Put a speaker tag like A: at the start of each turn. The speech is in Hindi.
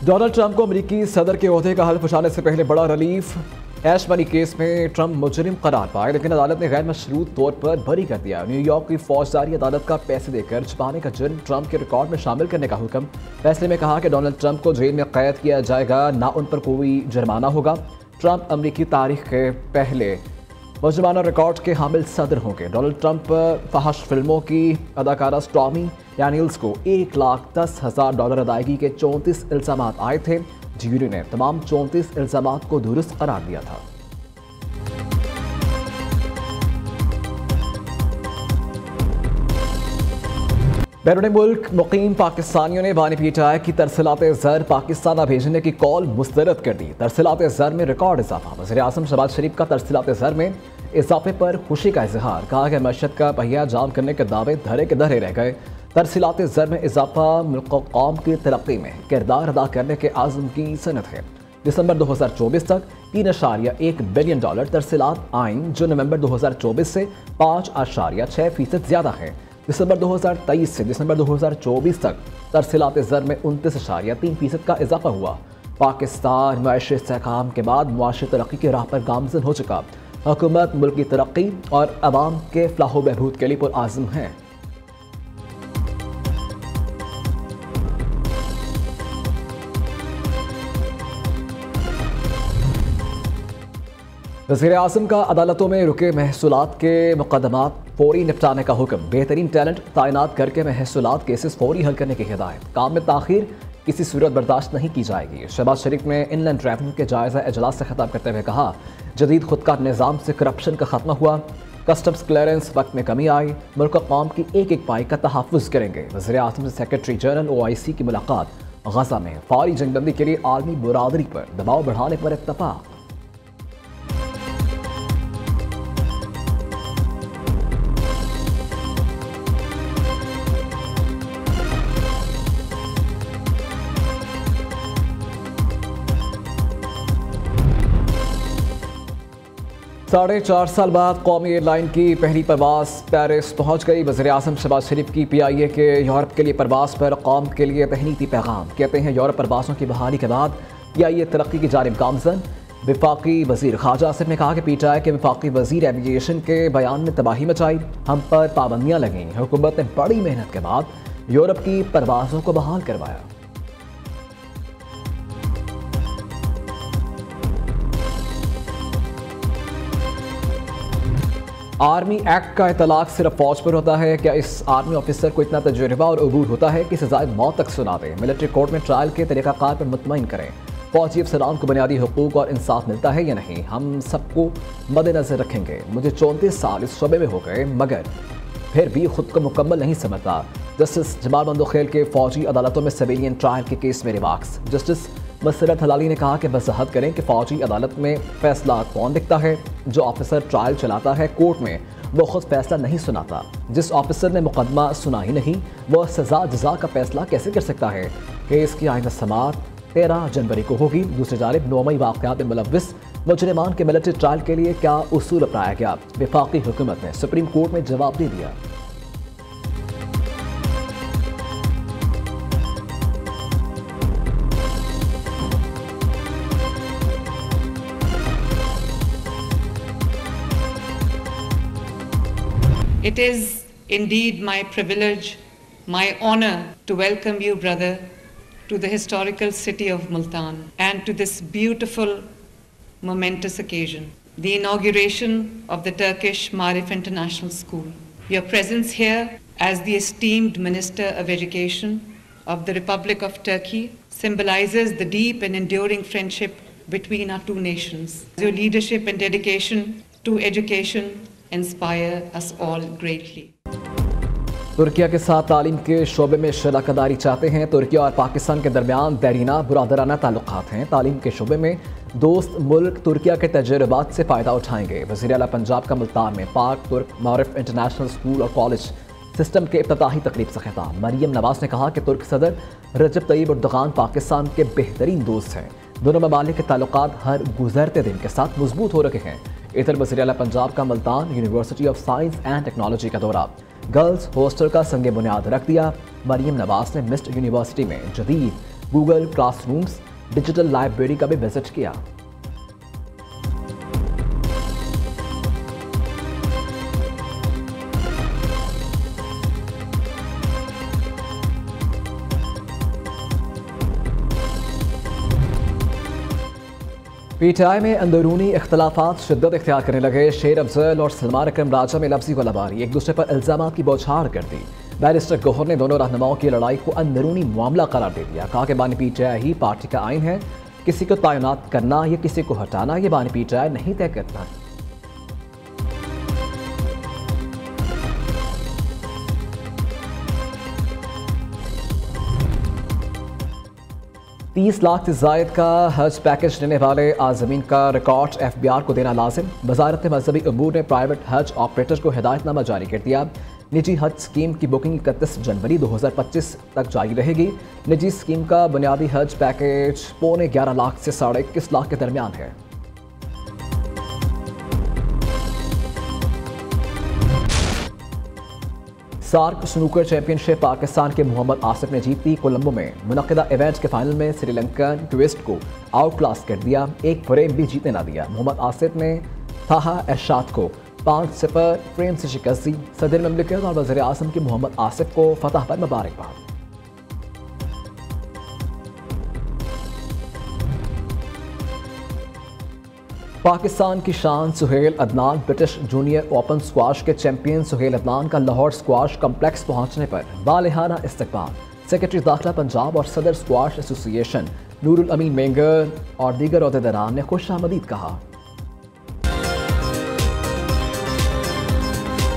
A: डोनाल्ड ट्रंप को अमेरिकी सदर के ओहदे का हल्फ उठाने से पहले बड़ा रिलीफ। ऐश मनी केस में ट्रंप मुजरिम करार पाए, लेकिन अदालत ने गैर मशरूत तौर पर बरी कर दिया। न्यूयॉर्क की फौजदारी अदालत का पैसे देकर छुपाने का जुर्म ट्रंप के रिकॉर्ड में शामिल करने का हुक्म। फैसले में कहा कि डोनाल्ड ट्रंप को जेल में कैद किया जाएगा, ना उन पर कोई जुर्माना होगा। ट्रंप अमेरिकी तारीख के पहले मुजरमाना रिकॉर्ड के हामिल सदर होंगे। डोनाल्ड ट्रंप फहश फिल्मों की अदाकारा स्टॉर्मी डैनियल्स को $1,10,000 अदायगी के 34 इल्जाम आए थे। ज्यूरी ने तमाम 34 इल्जाम को दुरुस्त करार दिया था। बैरून मुल्क मुकीम पाकिस्तानियों ने बानी पीटीआई की तरसीलात ज़र पाकिस्तान भेजने की कॉल मुस्तरद कर दी। तरसीलात ज़र में रिकॉर्ड इजाफा। वज़ीर आज़म शहबाज शरीफ का तरसीलात ज़र में इजाफे पर खुशी का इजहार। कहा कि मशहद का पहिया जाम करने के दावे धरे के धरे रह गए। तरसीलात ज़र में इजाफा मुल्क कौम की तरक्की में किरदार अदा करने के आज़म की सनत है। दिसंबर 2024 तक $3.1 बिलियन तरसीलात आईं, जो नवंबर 2024 से 5.6% ज़्यादा है। दिसंबर 2023 से दिसंबर 2024 तक तरसीलात ज़र में 29.3% का इजाफा हुआ। पाकिस्तान मुआशी इस्तेहकाम के बाद मुआशी तरक्की की राह पर गामज़न हो चुका। हुकूमत मुल्क की तरक्की और अवाम के फलाह बहबूद के लिए पुरआज़म है। वज़ीर आज़म का अदालतों में रुके महसूलात के मुकदमात फौरी निपटाने का हुक्म। बेहतरीन टैलेंट तैनात करके महसूलात केसेस फौरी हल करने की हिदायत। काम में ताख़ीर किसी सूरत बर्दाश्त नहीं की जाएगी। शहबाज शरीफ ने इनलैंड रेवेन्यू के जायज़ा इजलास से खिताब करते हुए कहा, जदीद खुदकार निज़ाम से करप्शन का खात्मा हुआ, कस्टम्स क्लियरेंस वक्त में कमी आई, मुल्क कौम की एक एक पाई का तहफ़्फ़ुज़ करेंगे। वज़ीर आज़म से सेक्रेटरी जनरल OIC की मुलाकात। गज़ा में फौरी जंगबंदी के लिए आलमी बरादरी पर दबाव बढ़ाने पर इत्तफ़ाक़। साढ़े 4 साल बाद कौमी एयरलाइन की पहली परवाज़ पेरिस पहुँच गई। वज़ीर आज़म शहबाज शरीफ की PIA के यूरोप के लिए परवाज़ पर कौम के लिए तहनीती पैगाम। कहते हैं यूरोप परवाज़ों की बहाली के बाद PIA तरक्की की जानिब गामज़न। वफाकी वज़ीर ख्वाजा आसिफ ने कहा कि PTI के वफाकी वज़ीर एविएशन के बयान ने तबाही मचाई, हम पर पाबंदियाँ लगीं। हुकूमत ने बड़ी मेहनत के बाद यूरोप की परवाज़ों को बहाल करवाया। आर्मी एक्ट का इतलाक सिर्फ फौज पर होता है? क्या इस आर्मी ऑफिसर को इतना तजुर्बा और अबूर होता है कि सजाए मौत तक सुना दें? मिलिट्री कोर्ट में ट्रायल के तरीक़ाकार पर मुतमईन करें। फौजी अफसरान को बुनियादी हुकूक और इंसाफ मिलता है या नहीं, हम सबको मद्देनजर रखेंगे। मुझे 34 साल इस शोबे में हो गए, मगर फिर भी खुद को मुकम्मल नहीं समझता। जस्टिस जमाल बंदोखेल के फौजी अदालतों में सिविलियन ट्रायल के केस में रिमार्क्स। जस्टिस मसरत हलाली ने कहा कि वजाहत करें कि फौजी अदालत में फैसला कौन लिखता है। जो ऑफिसर ट्रायल चलाता है कोर्ट में, वो खुद फैसला नहीं सुनाता। जिस ऑफिसर ने मुकदमा सुना ही नहीं, वह सजा जजा का फैसला कैसे कर सकता है? केस की आइंदा समाअत 13 जनवरी को होगी। दूसरी जानिब नौमई वाक़यात में मुलव्विस मुजरिमान के मिलिट्री ट्रायल के लिए क्या उसूल अपनाया गया? वफाकी हुकूमत ने सुप्रीम कोर्ट में जवाब दे दिया।
B: It is indeed my privilege, my honor to welcome you, brother, to the historical city of Multan and to this beautiful, momentous occasion, the inauguration of the Turkish Marif International School. Your presence here as the esteemed Minister of Education of the Republic of Turkey symbolizes the deep and enduring friendship between our two nations. Your leadership and dedication to education inspire us all greatly.
A: Türkiye के साथ तालीम के शोबे में शराकतदारी चाहते हैं। तुर्किया और पाकिस्तान के दरमियान देरीना बुरादराना ताल्लुकात हैं। तालीम के शोबे में दोस्त मुल्क तुर्किया के तजुर्बात से फ़ायदा उठाएंगे। वज़ीर आला पंजाब का मुल्तान में पाक तुर्क मारिफ इंटरनेशनल स्कूल और कॉलेज सिस्टम के इफ्तिताही तकरीब से खिताब। मरियम नवाज ने कहा कि तुर्क सदर रजब तैयब एर्दोगान पाकिस्तान के बेहतरीन दोस्त हैं। दोनों ममालिक के ताल्लुकात हर गुजरते दिन के साथ मजबूत हो रहे हैं। इधर वज़ीर आला पंजाब का Multan university of science and technology का दौरा। गर्ल्स हॉस्टल का संग बुनियाद रख दिया। मरियम नवाज ने मिस्ट यूनिवर्सिटी में जदीद गूगल क्लासरूम्स डिजिटल लाइब्रेरी का भी विजिट किया। पीटीआई में अंदरूनी इख्तलाफात शिद्दत इख्तियार करने लगे। शेर अफजल और सलमान अकरम राजा में लफ्जी गोलाबारी, एक दूसरे पर इल्जामात की बौछार कर दी। बैरिस्टर गौहर ने दोनों रहनुमाओं की लड़ाई को अंदरूनी मामला करार दे दिया। कहा कि बानी पीटीआई ही पार्टी का आइन है, किसी को तैनात करना या किसी को हटाना ये बानी पीटीआई नहीं तय करता। 30 लाख से जायद का हज पैकेज लेने वाले आज़मीन का रिकॉर्ड FBI को देना लाजिम। वजारत मजहबी अमूर ने प्राइवेट हज ऑपरेटर को हिदायतनामा जारी कर दिया। निजी हज स्कीम की बुकिंग 31 जनवरी 2025 तक जारी रहेगी। निजी स्कीम का बुनियादी हज पैकेज 11.25 लाख से 21.5 लाख के दरमियान है। सार्क स्नूकर चैंपियनशिप पाकिस्तान के मोहम्मद आसिफ ने जीती। कोलंबो में मुनक़िदा इवेंट के फाइनल में श्रीलंकन ट्विस्ट को आउट क्लास कर दिया, एक फ्रेम भी जीतने ना दिया। मोहम्मद आसिफ ने ताहा एरशाद को 5-0 फ्रेम से शिकस्त दी। सदर ममलिकत और वज़ीर आज़म की मोहम्मद आसिफ को फतह पर मुबारकबाद। पाकिस्तान की शान Suhail Adnan British junior open squash के चैंपियन सुहेल अदनान का लाहौर स्क्वाश कम्प्लेक्स पहुंचने पर बालिहाना इस्तकबाल। सेक्रेटरी दाखिला पंजाब और सदर स्क्वाश एसोसिएशन नूरुल अमीन मेंगर और दीगर ओहदेदारान ने खुश आमदीद कहा।